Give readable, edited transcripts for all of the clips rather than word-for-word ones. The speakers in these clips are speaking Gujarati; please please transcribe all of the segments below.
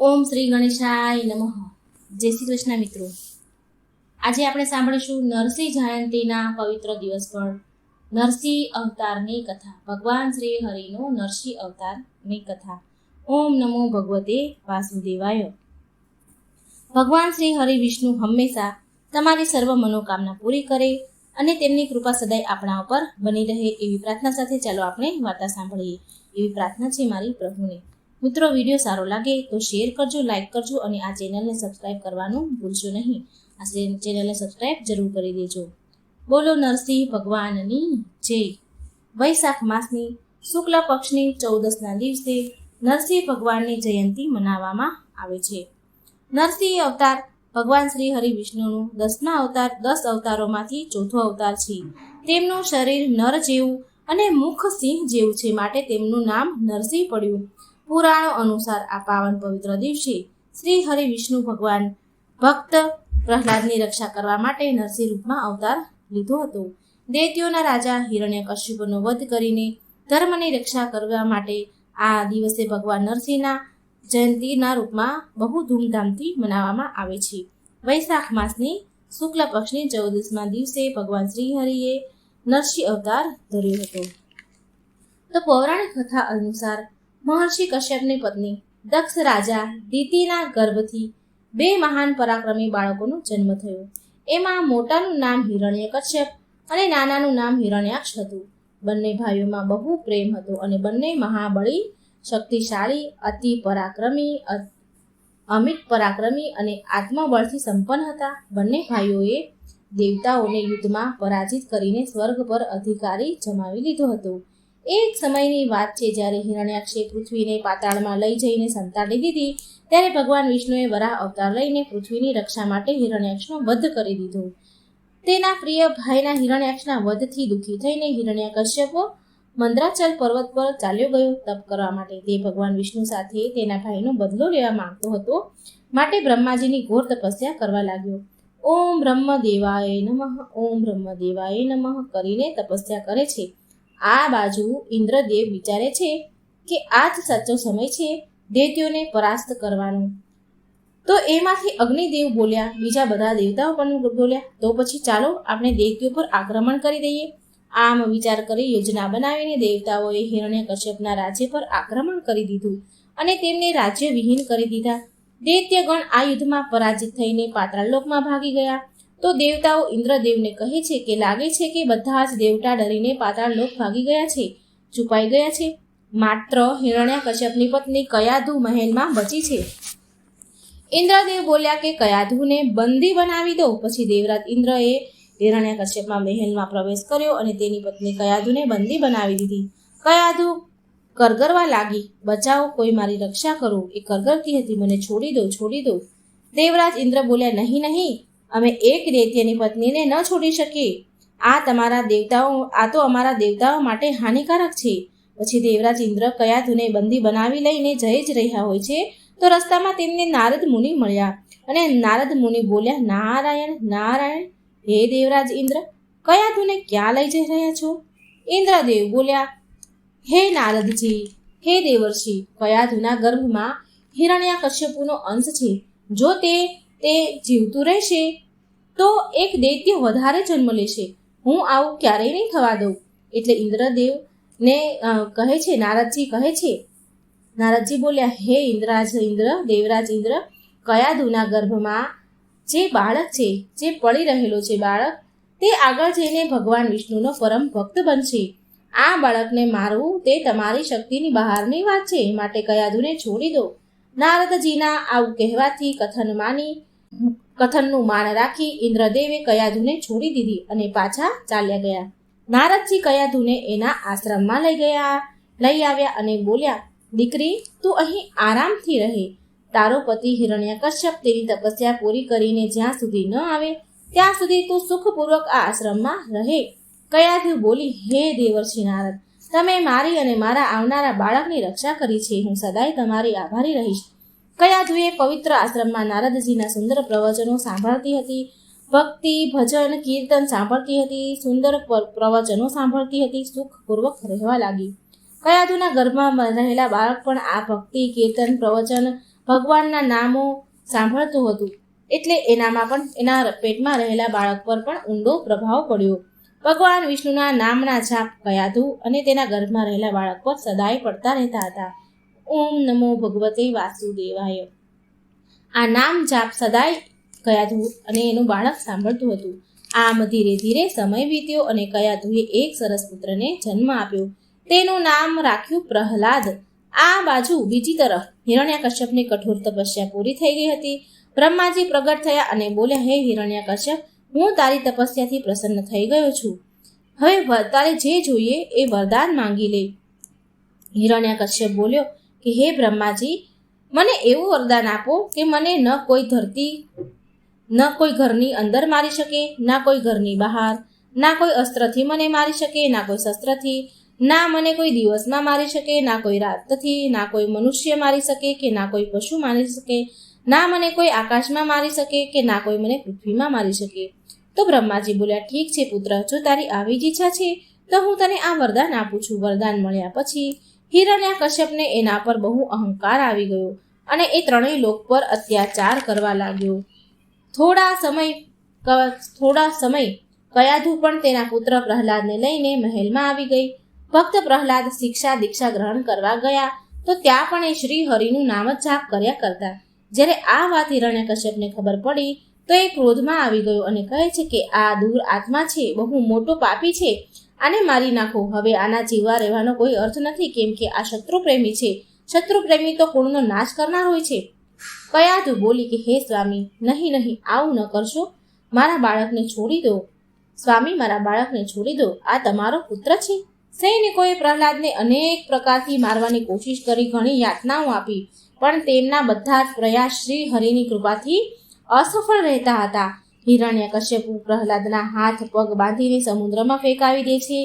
ઓમ શ્રી ગણેશાય નમઃ. જય શ્રી કૃષ્ણ મિત્રો. આજે આપણે સાંભળીશું નરસિંહ જયંતીના પવિત્ર દિવસ પર નરસિંહ અવતારની કથા. ભગવાન શ્રી હરિનો નરસિંહ અવતારની કથા. ઓમ નમો ભગવતે વાસુદેવાય. ભગવાન શ્રી હરિ વિષ્ણુ હંમેશા તમારી સર્વ મનોકામના પૂરી કરે અને તેમની કૃપા સદાય આપણા ઉપર બની રહે એવી પ્રાર્થના સાથે ચાલો આપણે વાર્તા સાંભળીએ. એવી પ્રાર્થના છે મારી પ્રભુને. મિત્રો, વિડીયો સારો લાગે તો શેર કરજો, લાઈક કરજો અને આ ચેનલને સબસ્ક્રાઈબ કરવાનું ભૂલશો નહીં. આ ચેનલને સબસ્ક્રાઈબ જરૂર કરી દેજો. બોલો નરસિંહ ભગવાનની જય. વૈશાખ માસની શુક્લ પક્ષની 14ના દિવસે નરસિંહ ભગવાનની જયંતી મનાવવામાં આવે છે. નરસિંહ અવતાર ભગવાન શ્રી હરિ વિષ્ણુનું 10 અવતારોમાંથી ચોથો અવતાર છે. તેમનું શરીર નર જેવું અને મુખ સિંહ જેવું છે, માટે તેમનું નામ નરસિંહ પડ્યું. પુરાણો અનુસાર આ પાવન પવિત્ર દિવસે શ્રી હરિ વિષ્ણુ ભગવાન ભક્ત પ્રહલાદની રક્ષા કરવા માટે નરસિંહ રૂપમાં અવતાર લીધો હતો. દૈત્યોના રાજા હિરણ્યકશ્યપનો વધ કરીને ધર્મની રક્ષા કરવા માટે આ દિવસે ભગવાન નરસિંહના જયંતીના રૂપમાં બહુ ધૂમધામથી મનાવવામાં આવે છે. વૈશાખ માસની શુક્લ પક્ષની 14મા દિવસે ભગવાન શ્રી હરિએ નરસિંહ અવતાર ધર્યો હતો. તો પૌરાણિક કથા અનુસાર મહર્ષિ કશ્યપની પત્ની દક્ષ રાજા દિતિના ગર્ભથી 2 મહાન પરાક્રમી બાળકોનો જન્મ થયો. એમાં મોટાનું નામ હિરણ્યકશ્યપ અને નાનાનું નામ હિરણ્યાક્ષ હતું. બંને ભાઈઓમાં બહુ પ્રેમ હતો અને બંને મહાબળી, શક્તિશાળી, અતિ પરાક્રમી, અમિત પરાક્રમી અને આત્મબળથી સંપન્ન હતા. બંને ભાઈઓએ દેવતાઓને યુદ્ધમાં પરાજિત કરીને સ્વર્ગ પર અધિકારી જમાવી લીધો હતો. એક સમયની વાત છે, જ્યારે હિરણ્યાક્ષે પૃથ્વીને પાતાળમાં લઈ જઈને સંતાડી દીધી, ત્યારે ભગવાન વિષ્ણુએ વરાહ અવતાર લઈને પૃથ્વીની રક્ષા માટે હિરણ્યાક્ષનો વધ કરી દીધો. તેના પ્રિય ભાઈના હિરણ્યાક્ષના વધથી દુઃખી થઈને હિરણ્યકશ્યપ મંદરાચલ પર્વત પર ચાલ્યો ગયો તપ કરવા માટે. તે ભગવાન વિષ્ણુ સાથે તેના ભાઈનો બદલો લેવા માંગતો હતો, માટે બ્રહ્માજીની ઘોર તપસ્યા કરવા લાગ્યો. ઓમ બ્રહ્મદેવાય નમઃ, ઓમ બ્રહ્મદેવાય નમઃ કરીને તપસ્યા કરે છે. આ બાજુ ઇન્દ્રદેવ વિચારે છે કે આ જ સાચો સમય છે દૈત્યોને પરાસ્ત કરવાનો. તો એમાંથી અગ્નિદેવ બોલ્યા, બીજા બધા દેવતાઓ પણ બોલ્યા, તો પછી ચાલો આપણે દૈત્યો પર આક્રમણ કરી દઈએ. આમ વિચાર કરી યોજના બનાવીને દેવતાઓએ હિરણ્યકશ્યપના રાજ્ય પર આક્રમણ કરી દીધું અને તેમને રાજ્ય વિહીન કરી દીધા. દૈત્યગણ આ યુદ્ધમાં પરાજિત થઈને પાતાળ લોકમાં ભાગી ગયા. તો દેવતાઓ ઇન્દ્રદેવને કહે છે કે લાગે છે કે બધા જ દેવતા ડરીને પાતાળ લોક ભાગી ગયા છે, છુપાઈ ગયા છે. માત્ર હિરણ્યકશ્યપની પત્ની કયાધુ મહેલમાં બચી છે. ઇન્દ્રદેવ બોલ્યા કે કયાધુને બંદી બનાવી દો. પછી દેવરાજ ઇન્દ્રએ હિરણ્યકશ્યપના મહેલમાં પ્રવેશ કર્યો અને તેની પત્ની કયાધુને બંદી બનાવી દીધી. કયાધુ કરગરવા લાગી, બચાવો, કોઈ મારી રક્ષા કરો. એ કરગરતી હતી, મને છોડી દો, છોડી દો. દેવરાજ ઇન્દ્ર બોલ્યા, નહીં નહીં, અમે એક દૈત્યની પત્નીને ન છોડી શકીએ. આ તો અમારા દેવતાઓ માટે હાનિકારક છે. પછી દેવરાજ ઇન્દ્ર કયાધુને બંદી બનાવી લઈને જઈ જ રહ્યા હોય છે, તો રસ્તામાં તેમને નારદ મુનિ મળ્યા અને નારદ મુનિ બોલ્યા, નારાયણ નારાયણ, હે દેવરાજ ઇન્દ્ર, કયાધુને ક્યાં લઈ જઈ રહ્યા છો? ઇન્દ્રદેવ બોલ્યા, હે નારદજી, હે દેવર્ષિ, કયાધુના ગર્ભમાં હિરણ્યકશ્યપનો અંશ છે. જો તે જીવતું રહેશે તો એક દૈત્ય વધારે જન્મ લેશે. હું આવું ક્યારેય નહીં થવા દઉં. એટલે ઇન્દ્રદેવને કહે છે, નારદજી બોલ્યા, હે દેવરાજ ઇન્દ્ર, કયાધુના ગર્ભમાં જે બાળક છે, જે પડી રહેલો છે બાળક, તે આગળ જઈને ભગવાન વિષ્ણુનો પરમ ભક્ત બનશે. આ બાળકને મારવું તે તમારી શક્તિની બહારની વાત છે, માટે કયાધુને છોડી દો. નારદજીના આવું કહેવાથી કથનનું માન રાખી ઇન્દ્રદેવે કયાધુને છોડી દીધી અને પાછા ચાલ્યા ગયા. નારદજી કયાધુને એના આશ્રમમાં લઈ આવ્યા અને બોલ્યા, દીકરી, તું અહીં આરામથી રહે. તારો પતિ હિરણ્યકશ્યપ તેની તપસ્યા પૂરી કરીને જ્યાં સુધી ન આવે ત્યાં સુધી તું સુખપૂર્વક આ આશ્રમમાં રહે. કયાધુ બોલી, હે દેવર્ષિ નારદ, તમે મારી અને મારા આવનારા બાળકની રક્ષા કરી છે. હું સદાય તમારી આભારી રહીશ. કયાધુએ પવિત્ર આશ્રમમાં નારદજીના સુંદર પ્રવચનો સાંભળતી હતી. ભક્તિ, ભજન, કીર્તન સાંભળતી હતી. સુંદર પ્રવચનો સાંભળતી હતી. સુખપૂર્વક રહેવા લાગી. કયાધુના ગર્ભમાં રહેલા બાળક પણ આ ભક્તિ, કીર્તન, પ્રવચન ભગવાનના નામો સાંભળતું હતું, એટલે એનામાં પણ એના પેટમાં રહેલા બાળક પર પણ ઊંડો પ્રભાવ પડ્યો. ભગવાન વિષ્ણુના નામના જાપ કયાધુ અને તેના ગર્ભમાં રહેલા બાળક પર સદાય પડતા રહેતા હતા. ઓમ નમો ભગવતે વાસુદેવાય. આ નામ જાપ સદાય કયાધુ અને એનું બાળક સાંભળતું હતું. આમ ધીરે ધીરે સમય વીત્યો અને કયાધુએ એક સરસ પુત્રને જન્મ આપ્યો. તેનું નામ રાખ્યું પ્રહલાદ. આ બાજુ બીજી તરફ હિરણ્યકશ્યપની કઠોર તપસ્યા પૂરી થઈ ગઈ હતી. બ્રહ્માજી પ્રગટ થયા અને બોલ્યા, હે હિરણ્યકશ્યપ, હું તારી તપસ્યાથી પ્રસન્ન થઈ ગયો છું. હવે તારે જે જોઈએ એ વરદાન માંગી લે. હિરણ્યકશ્યપ બોલ્યો કે હે બ્રહ્માજી, મને એવું વરદાન આપો કે મને ન કોઈ ઘરની અંદર મારી શકે, ના કોઈ ઘરની બહાર, ના કોઈ અસ્ત્રથી મને મારી શકે, ના કોઈ શસ્ત્રથી, ના મને કોઈ દિવસમાં મારી શકે, ના કોઈ રાતથી, ના કોઈ મનુષ્ય મારી શકે કે ના કોઈ પશુ મારી શકે, ના મને કોઈ આકાશમાં મારી શકે કે ના કોઈ મને પૃથ્વીમાં મારી શકે. તો બ્રહ્માજી બોલ્યા, ઠીક છે પુત્ર, જો તારી આવી જ ઈચ્છા છે તો હું તને આ વરદાન આપું છું. વરદાન મળ્યા પછી હિરણ્યકશ્યપને એના પર બહુ અહંકાર આવી ગયો અને એ ત્રણેય લોક પર અત્યાચાર કરવા લાગ્યો. થોડા સમય કયાધુ પણ તેના પુત્ર પ્રહલાદને લઈને મહેલમાં આવી ગઈ. ભક્ત પ્રહલાદ શિક્ષા દીક્ષા ગ્રહણ કરવા ગયા તો ત્યાં પણ એ શ્રી હરિનું નામ જ જાપ કર્યા કરતા. જ્યારે આ વાત હિરણ્યકશ્યપને ખબર પડી તો એ ક્રોધમાં આવી ગયો અને કહે છે કે આ દૂર આત્મા છે, બહુ મોટો પાપી છે, આને મારી નાખો. હવે આના જીવવા રહેવાનો કોઈ અર્થ નથી, કેમ કે આ શત્રુપ્રેમી છે. શત્રુપ્રેમી તો કુળનો નાશ કરનાર હોય છે. કયાધુ બોલી કે હે સ્વામી, નહીં, આવું ન કરશો, મારા બાળકને છોડી દો. સ્વામી, મારા બાળકને છોડી દો, આ તમારો પુત્ર છે. સૈનિકોએ પ્રહલાદને અનેક પ્રકારથી મારવાની કોશિશ કરી, ઘણી યાતનાઓ આપી, પણ તેમના બધા જ પ્રયાસ શ્રી હરિની કૃપાથી અસફળ રહેતા હતા. હિરણ્યકશ્યપુ પ્રહલાદના હાથ પગ બાંધીને સમુદ્રમાં ફેંકાવી દે છે,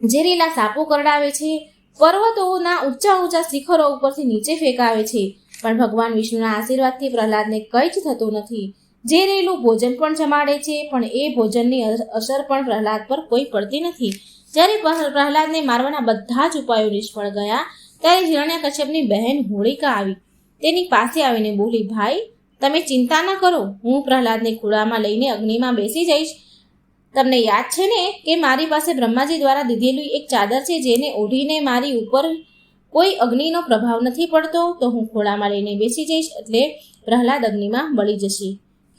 ઝેરીલા સાપો કરડાવે છે, પર્વતોના ઊંચા શિખરો ઉપરથી નીચે ફેંકાવે છે, પણ ભગવાન વિષ્ણુના આશીર્વાદથી પ્રહલાદને કંઈ જ થતું નથી. ઝેરેલું ભોજન પણ જમાડે છે, પણ એ ભોજનની અસર પણ પ્રહલાદ પર કોઈ પડતી નથી. જ્યારે પ્રહલાદને મારવાના બધા જ ઉપાયો નિષ્ફળ ગયા ત્યારે હિરણ્યકશ્યપની બહેન હોળિકા આવી. તેની પાસે આવીને બોલી, ભાઈ, તમે ચિંતા ન કરો, હું પ્રહલાદને ખોળામાં લઈને અગ્નિમાં બેસી જઈશ. તમને યાદ છે ને કે મારી પાસે બ્રહ્માજી દ્વારા દીધેલી એક ચાદર છે, જેને ઓઢીને મારી ઉપર કોઈ અગ્નિનો પ્રભાવ નથી પડતો. તો હું ખોળામાં લઈને બેસી જઈશ એટલે પ્રહલાદ અગ્નિમાં બળી જશે.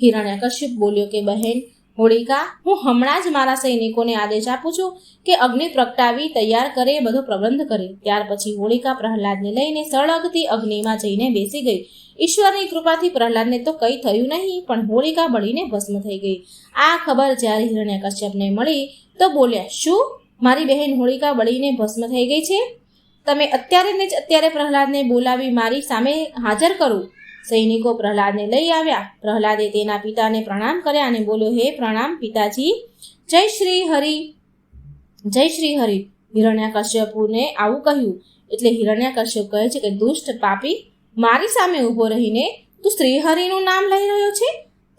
હિરણ્યકશ્યપ બોલ્યો કે બહેન હોળિકા, હું હમણાં જ મારા સૈનિકોને આદેશ આપું છું કે અગ્નિ પ્રગટાવી તૈયાર કરે, બધો પ્રબંધ કરે. ત્યાર પછી હોળિકા પ્રહલાદને લઈને સળગતી અગ્નિમાં જઈને બેસી ગઈ. ઈશ્વરની કૃપાથી પ્રહલાદને તો કંઈ થયું નહીં, પણ હોળિકા બળીને ભસ્મ થઈ ગઈ. આ ખબર જ્યારે હિરણ્યકશ્યપને મળી તો બોલ્યા, શું મારી બહેન હોળિકા બળીને ભસ્મ થઈ ગઈ છે? તમે અત્યારે પ્રહલાદને બોલાવી મારી સામે હાજર કરો. સૈનિકો પ્રહલાદને લઈ આવ્યા. પ્રહલાદે તેના પિતાને પ્રણામ કર્યા અને બોલ્યો, હે પ્રણામ પિતાજી, જય શ્રી હરિ, જય શ્રી હરિ. હિરણ્યકશ્યપુને આવું કહ્યું એટલે હિરણ્યકશ્યપ કહે છે કે દુષ્ટ પાપી, મારી સામે ઊભો રહીને તું શ્રી હરિનું નામ લઈ રહ્યો છે,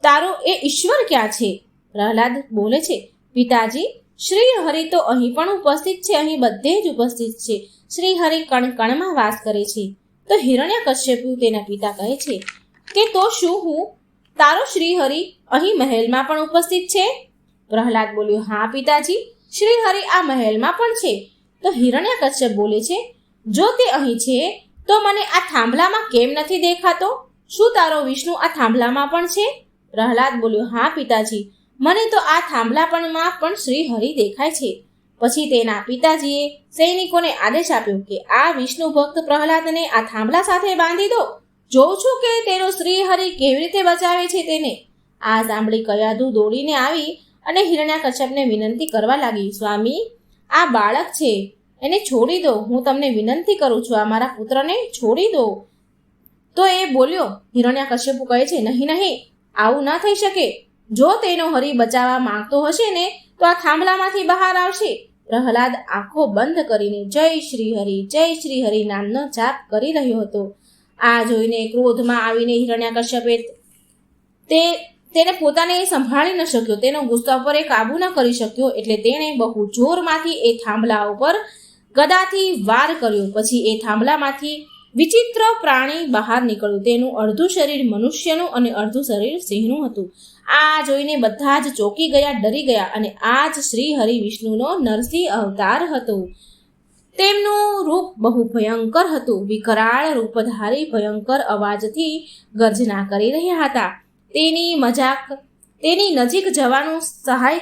તારો એ ઈશ્વર ક્યાં છે? પ્રહલાદ બોલે છે, પિતાજી, શ્રી હરિ તો અહીં પણ ઉપસ્થિત છે, અહીં બધે જ ઉપસ્થિત છે. શ્રી હરિ કણ કણમાં વાસ કરે છે. તો હિરણ્યકશ્યપુ તેના પિતા કહે છે કે તો શું હું તારો શ્રી હરિ અહીં મહેલમાં પણ ઉપસ્થિત છે? પ્રહલાદ બોલ્યો, હા પિતાજી, શ્રી હરિ આ મહેલમાં પણ છે. તો હિરણ્યકશ્યપ બોલે છે, જો તે અહીં છે તો મને આ થાંભલામાં કેમ નથી દેખાતો? શું તારો વિષ્ણુ આ થાંભલામાં પણ છે? પ્રહલાદ બોલ્યો, હા પિતાજી, મને તો આ થાંભલાપણમાં પણ શ્રી હરિ દેખાય છે. પછી તેના પિતાજીએ સૈનિકોને આદેશ આપ્યો કે આ વિષ્ણુ ભક્ત પ્રહલાદને આ થાંભલા સાથે બાંધી દો. જોઉં છું કે તેનો શ્રી હરિ કેવી રીતે બચાવે છે તેને. આ સાંભળી કયાધુ દોડીને આવી અને હિરણ્યકશ્યપને વિનંતી કરવા લાગી, સ્વામી, આ બાળક છે, એને છોડી દો. હું તમને વિનંતી કરું છું, આ મારા પુત્રને છોડી દો. તો એ બોલ્યો, હિરણ્યકશ્યપુ કહે છે, નહીં, આવું ન થઈ શકે. જો તેનો હરિ બચાવવા માંગતો હશે ને તો આ થાંભલામાંથી બહાર આવશે. પ્રહલાદ આંખો બંધ કરીને જય શ્રી હરિ નામનો જાપ કરી રહ્યો હતો. આ જોઈને ક્રોધમાં આવીને હિરણ્યકશ્યપે તેને પોતાને સંભાળી ન શક્યો, તેનો ગુસ્સા પર એ કાબુ ન કરી શક્યો, એટલે તેણે બહુ જોરમાંથી એ થાંભલા ઉપર ગદાથી વાર કર્યો. પછી એ થાંભલામાંથી વિચિત્ર પ્રાણી બહાર નીકળ્યું. તેનું અડધું શરીર મનુષ્યનું અને અડધું શરીર સિંહનું હતું. આ જોઈને બધા જ ચોંકી ગયા, ડરી ગયા. અને આ જ શ્રી હરિ વિષ્ણુનો નરસિંહ અવતાર હતો. તેમનું રૂપ બહુ ભયંકર હતું. વિકરાળ રૂપધારી ભયંકર અવાજથી ગર્જના કરી રહ્યા હતા. તેની નજીક જવાનું સહાય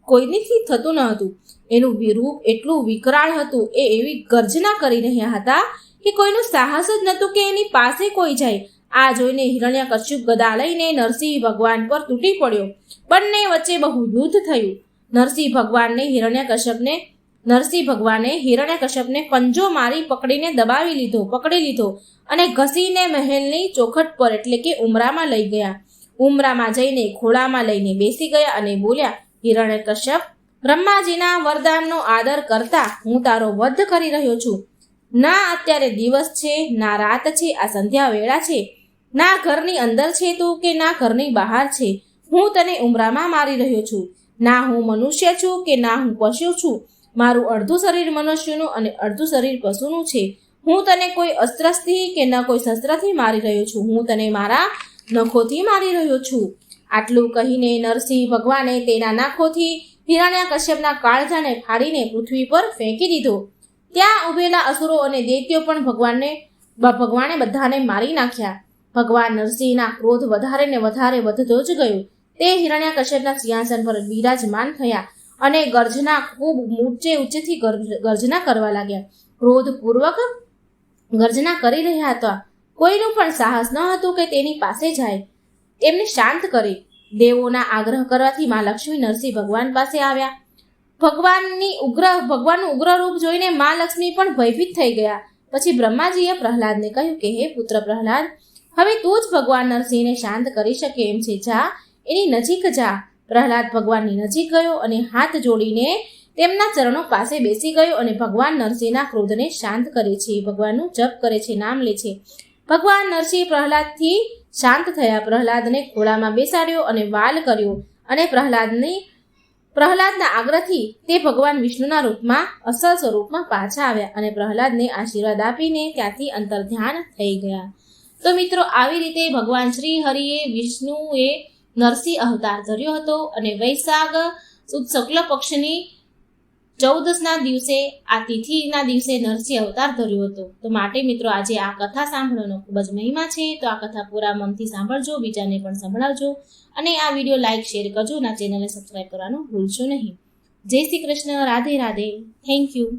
કોઈનીથી થતું ન હતું. એનું રૂપ એટલું વિકરાળ હતું, એ એવી ગર્જના કરી રહ્યા હતા કે કોઈનું સાહસ જ નહોતું કે એની પાસે કોઈ જાય. આ જોઈને હિરણ્યકશ્યપ ગદા લઈને નરસિંહ ભગવાન પર તૂટી પડ્યો. બંને વચ્ચે બહુ યુદ્ધ થયું. નરસિંહ ભગવાને હિરણ્યકશ્યપને પંજો મારી પકડી લીધો અને ઘસીને મહેલની ચોખટ પર એટલે કે ઉમરામાં લઈ ગયા. ઉમરામાં જઈને ખોળામાં લઈને બેસી ગયા અને બોલ્યા, હિરણ્યકશ્યપ, બ્રહ્માજીના વરદાનનો આદર કરતા હું તારો વધ કરી રહ્યો છું. ના અત્યારે દિવસ છે, ના રાત છે, આ સંધ્યા વેળા છે. ના ઘરની અંદર છે તું કે ના ઘરની બહાર છે. હું તને ઉમરામાં મારી રહ્યો છું. ના હું મનુષ્ય છું કે ના હું પશુ છું. મારું અડધું શરીર મનુષ્યનું અને અડધું શરીર પશુનું છે. હું તને કોઈ અસ્ત્રથી કે ન કોઈ શસ્ત્રથી મારી રહ્યો છું. હું તને મારા નખોથી મારી રહ્યો છું. આટલું કહીને નરસિંહ ભગવાને તેના નખોથી હિરણ્યકશ્યપના કાળજાને ફાડીને પૃથ્વી પર ફેંકી દીધો. ત્યાં ઉભેલા અસુરો અને દૈત્યો પણ ભગવાને બધાને મારી નાખ્યા. ભગવાન નરસિંહના ક્રોધ વધારે ને વધારે વધતો જ ગયો. તે હિરણ્યકશ્યપના સિંહાસન પર બિરાજમાન થયા અને ખૂબ ઊંચેથી ગર્જના કરવા લાગ્યા. ક્રોધપૂર્વક ગર્જના કરી રહ્યા હતા. કોઈનું પણ સાહસ ન હતું કે તેની પાસે જાય, એમને શાંત કરે. દેવોના આગ્રહ કરવાથી મા લક્ષ્મી નરસિંહ ભગવાન પાસે આવ્યા. ભગવાનનું ઉગ્ર રૂપ જોઈને મા લક્ષ્મી પણ ભયભીત થઈ ગયા. પછી બ્રહ્માજીએ પ્રહલાદને કહ્યું કે હે પુત્ર પ્રહલાદ, હવે તું જ ભગવાન નરસિંહને શાંત કરી શકે એમ છે. જા, એની નજીક જા. પ્રહલાદ ભગવાનની નજીક ગયો અને હાથ જોડીને તેમના ચરણો પાસે બેસી ગયો અને ભગવાન નરસિંહના ક્રોધને શાંત કરે છે. ભગવાનનું જપ કરે છે, નામ લે છે. ભગવાન નરસિંહ પ્રહલાદથી શાંત થયા. પ્રહલાદને ખોળામાં બેસાડ્યો અને વાલ કર્યો અને પ્રહલાદના આગ્રહથી તે ભગવાન વિષ્ણુના રૂપમાં અસલ સ્વરૂપમાં પાછા આવ્યા અને પ્રહલાદને આશીર્વાદ આપીને ત્યાંથી અંતર્ધ્યાન થઈ ગયા. તો મિત્રો, આવી રીતે ભગવાન શ્રી હરિએ વિષ્ણુએ નરસિંહ અવતાર ધર્યો હતો અને વૈશાખ સુદ શુક્લ પક્ષની 14ના દિવસે, આ તિથિના દિવસે નરસિંહ અવતાર ધર્યો હતો. તો માટે મિત્રો, આજે આ કથા સાંભળવાનો ખૂબ જ મહિમા છે. તો આ કથા પૂરા મનથી સાંભળજો, બીજાને પણ સંભળાવજો અને આ વિડીયો લાઈક, શેર કરજો અને આ ચેનલને સબસ્ક્રાઈબ કરવાનું ભૂલશો નહીં. જય શ્રી કૃષ્ણ. રાધે રાધે. Thank you.